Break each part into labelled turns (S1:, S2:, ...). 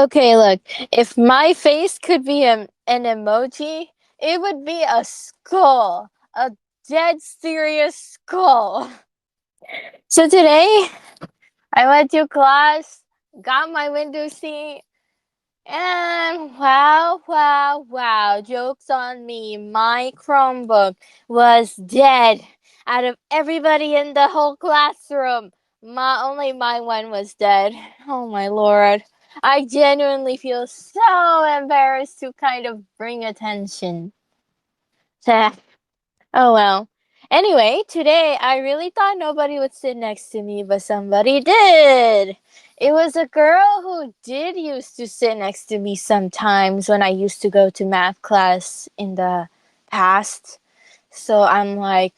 S1: Okay, look, if my face could be an emoji, it would be a skull, a dead serious skull. So today, I went to class, got my window seat, and wow, joke's on me. My Chromebook was dead. Out of everybody in the whole classroom, only my one was dead. Oh my lord. I genuinely feel so embarrassed to kind of bring attention. Oh well. Anyway, today I really thought nobody would sit next to me, but somebody did. It was a girl who did used to sit next to me sometimes when I used to go to math class in the past. So I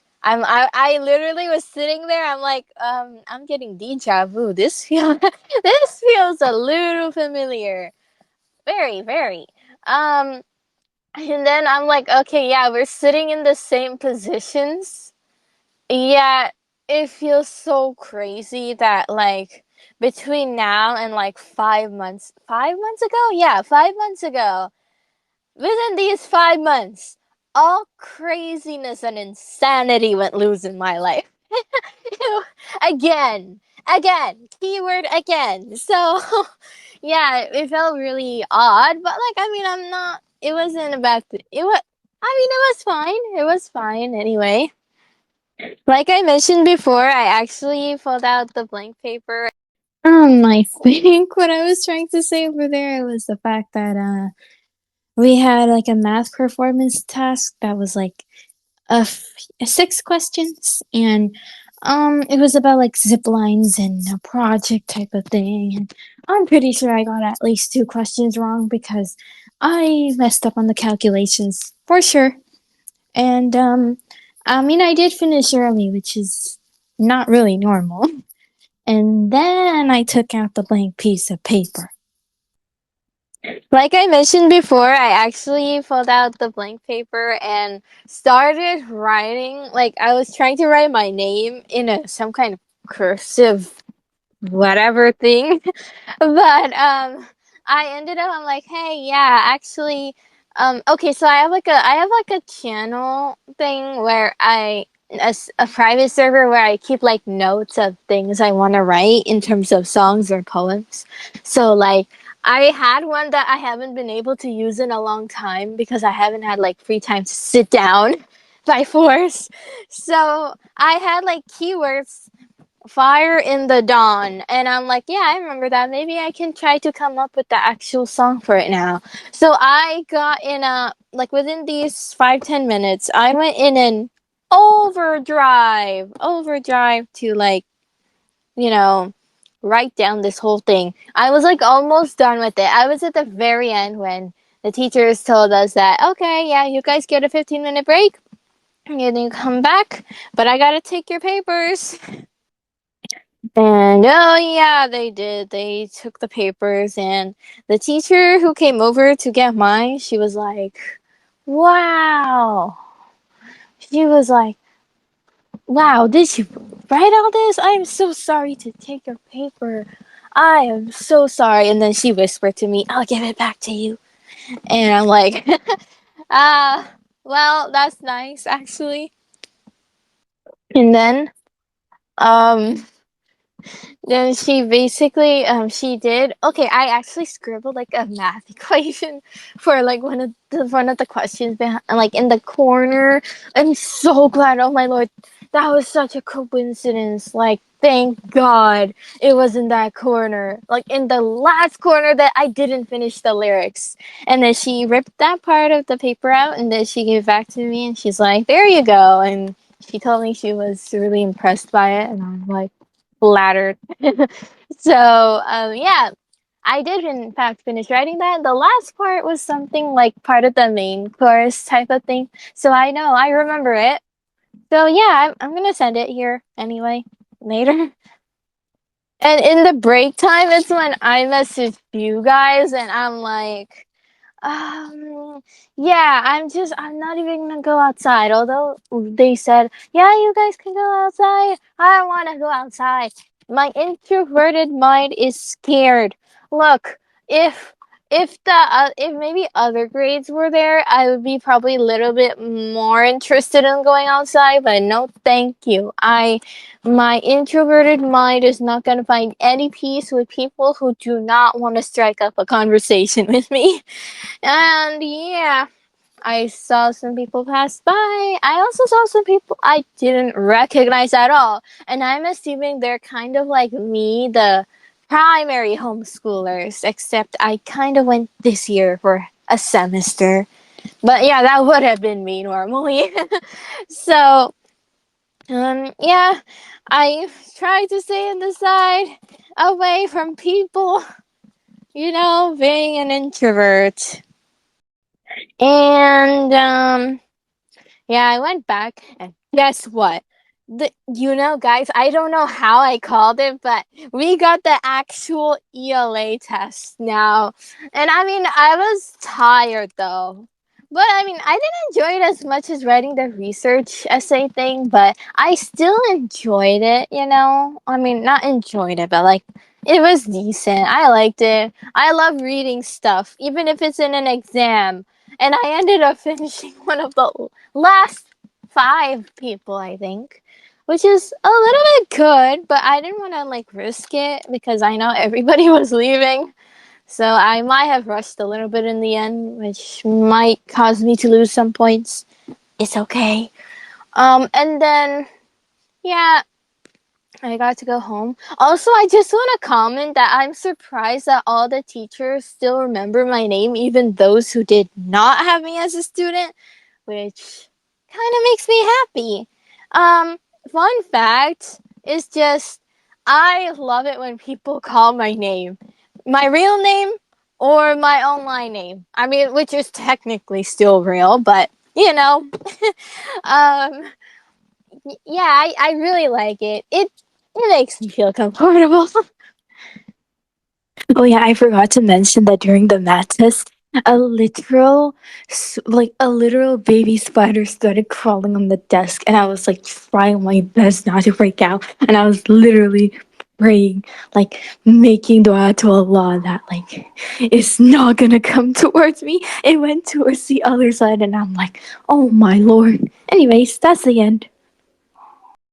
S1: literally was sitting there. I'm like, I'm getting deja vu. This feels this feels a little familiar. Very, very. Um, and then I'm like, okay, yeah, we're sitting in the same positions. Yeah, it feels so crazy that like between now and like 5 months, 5 months ago? Yeah, 5 months ago. Within these 5 months, all craziness and insanity went loose in my life. again, keyword again. So, yeah, it felt really odd, but like, I mean, I'm not, it wasn't about, it was, I mean, it was fine. It was fine anyway. Like I mentioned before, I actually filled out the blank paper. I think what I was trying to say over there was the fact that we had like a math performance task that was like six questions, and it was about like zip lines and a project type of thing. And I'm pretty sure I got at least two questions wrong because I messed up on the calculations for sure. And I mean, I did finish early, which is not really normal. And then I took out the blank piece of paper. Like I mentioned before, I actually filled out the blank paper and started writing. Like I was trying to write my name in some kind of cursive whatever thing. But I ended up I'm like, hey, yeah, actually okay, so I have like a channel thing where a private server where I keep like notes of things I want to write in terms of songs or poems. So like I had one that I haven't been able to use in a long time because I haven't had like free time to sit down by force. So I had like keywords Fire in the Dawn. And I'm like, yeah, I remember that. Maybe I can try to come up with the actual song for it now. So I got in like within these 5-10 minutes, I went in an overdrive to like, you know, write down this whole thing. I was like almost done with it. I was at the very end when the teachers told us that, okay, yeah, you guys get a 15-minute break. And then you come back, but I gotta take your papers. And oh yeah, they did. They took the papers, and the teacher who came over to get mine, she was like, "Wow." She was like, "Wow, did you write all this? I am so sorry to take your paper. I am so sorry." And then she whispered to me, "I'll give it back to you." And I'm like, "Ah, well, that's nice actually." And then um then she basically she did okay, I actually scribbled like a math equation for like one of the questions behind, like in the corner. I'm so glad, oh my lord, that was such a coincidence. Like thank god it was in that corner, like in the last corner that I didn't finish the lyrics. And then she ripped that part of the paper out, and then she gave it back to me, and she's like, there you go. And she told me she was really impressed by it, and I'm like flattered. So, yeah, I did in fact finish writing that. The last part was something like part of the main chorus type of thing. So I know, I remember it. So yeah, I'm gonna send it here anyway later. And in the break time, it's when I message you guys, and I'm like, um, yeah, I'm not even gonna go outside. Although they said, yeah, you guys can go outside. I don't wanna go outside. My introverted mind is scared. Look, if if maybe other grades were there, I would be probably a little bit more interested in going outside. But no, thank you. My introverted mind is not gonna find any peace with people who do not want to strike up a conversation with me. And yeah, I saw some people pass by. I also saw some people I didn't recognize at all. And I'm assuming they're kind of like me, the primary homeschoolers, except I kind of went this year for a semester. But yeah, that would have been me normally. So, yeah, I tried to stay on the side away from people, being an introvert. And, yeah, I went back and guess what? Guys, I don't know how I called it, but we got the actual ELA test now. And I mean, I was tired though. But I mean, I didn't enjoy it as much as writing the research essay thing, but I still enjoyed it. I mean, not enjoyed it, but like, it was decent. I liked it. I love reading stuff, even if it's in an exam. And I ended up finishing one of the last 5 people, I think, which is a little bit good, but I didn't want to like risk it because I know everybody was leaving. So I might have rushed a little bit in the end, which might cause me to lose some points. It's okay. And then yeah, I got to go home. Also, I just want to comment that I'm surprised that all the teachers still remember my name, even those who did not have me as a student, which kind of makes me happy. Fun fact is just I love it when people call my name, my real name or my online name. I mean, which is technically still real, but um, yeah, I really like it. It makes me feel comfortable. Oh yeah, I forgot to mention that during the math test, a literal baby spider started crawling on the desk, and I was like trying my best not to freak out, and I was literally praying, like making dua to Allah that like it's not gonna come towards me. It went towards the other side, and I'm like, oh my lord. Anyways, that's the end.